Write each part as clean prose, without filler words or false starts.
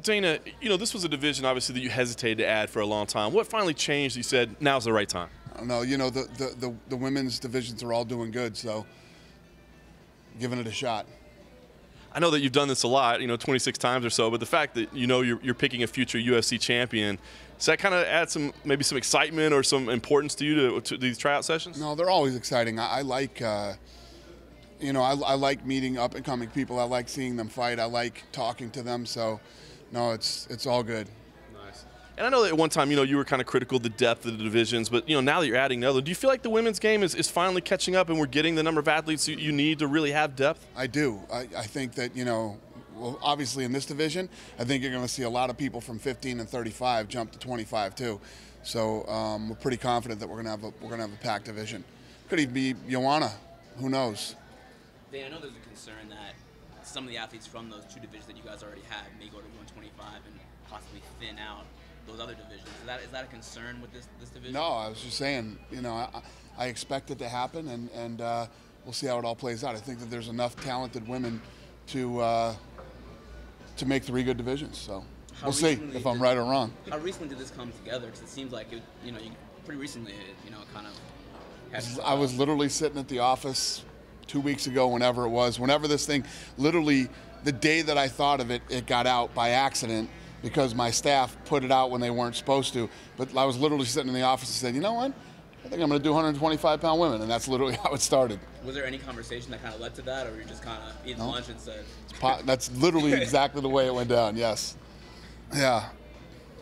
Dana, this was a division obviously that you hesitated to add for a long time. What finally changed? You said now's the right time. I don't know. The women's divisions are all doing good, so giving it a shot. I know that you've done this a lot, 26 times or so, but the fact that you're picking a future UFC champion, does that kind of add maybe some excitement or some importance to you to these tryout sessions? No, they're always exciting. I like, I like meeting up and coming people. I like seeing them fight. I like talking to them. So, no, it's all good. Nice. And I know that at one time, you were kind of critical of the depth of the divisions, but now that you're adding another, do you feel like the women's game is finally catching up and we're getting the number of athletes you need to really have depth? I do. I think that, well, obviously in this division, I think you're going to see a lot of people from 15 and 35 jump to 25 too. So we're pretty confident that we're going to have a packed division. Could even be Joanna. Who knows? Dan, I know there's a concern that some of the athletes from those two divisions that you guys already have may go to 125 and possibly thin out those other divisions. Is that a concern with this division? No, I was just saying, I expect it to happen, and we'll see how it all plays out. I think that there's enough talented women to make 3 good divisions. So we'll see if I'm right or wrong. How recently did this come together? Because it seems like you pretty recently, kind of. I was literally sitting at the office 2 weeks ago, whenever this thing, literally the day that I thought of it, it got out by accident because my staff put it out when they weren't supposed to. But I was literally sitting in the office and said, you know what? I think I'm going to do 125-pound women, and that's literally how it started. Was there any conversation that kind of led to that, or you just kind of eating lunch and said? That's literally exactly the way it went down, yes. Yeah.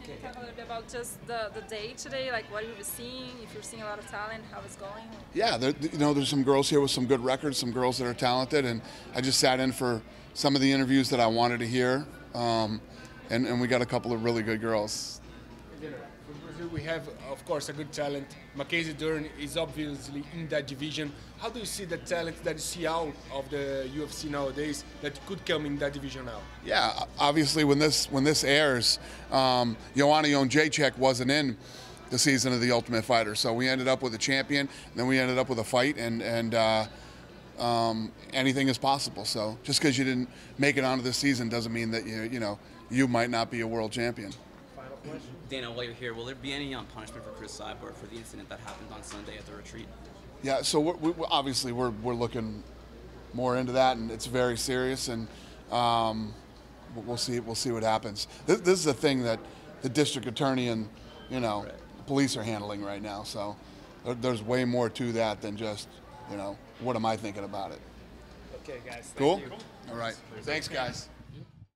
Can you talk a little bit about just the day today, like what you've seeing, if you're seeing a lot of talent, how it's going? Yeah, there's some girls here with some good records, some girls that are talented, and I just sat in for some of the interviews that I wanted to hear, and we got a couple of really good girls. For Brazil, we have, of course, a good talent. Mackenzie Dern is obviously in that division. How do you see the talent that you see out of the UFC nowadays that could come in that division now? Yeah, obviously when this airs, Joanna Jędrzejczyk wasn't in the season of The Ultimate Fighter, so we ended up with a champion, then we ended up with a fight, and anything is possible. So just because you didn't make it onto this season doesn't mean that you might not be a world champion. Final question. Dana, while you're here, will there be any punishment for Chris Cyborg for the incident that happened on Sunday at the retreat? Yeah, so obviously we're looking more into that, and it's very serious, and we'll see what happens. This is a thing that the district attorney and the police are handling right now. So there's way more to that than just what am I thinking about it. Okay, guys. Cool. All right. Thanks, guys.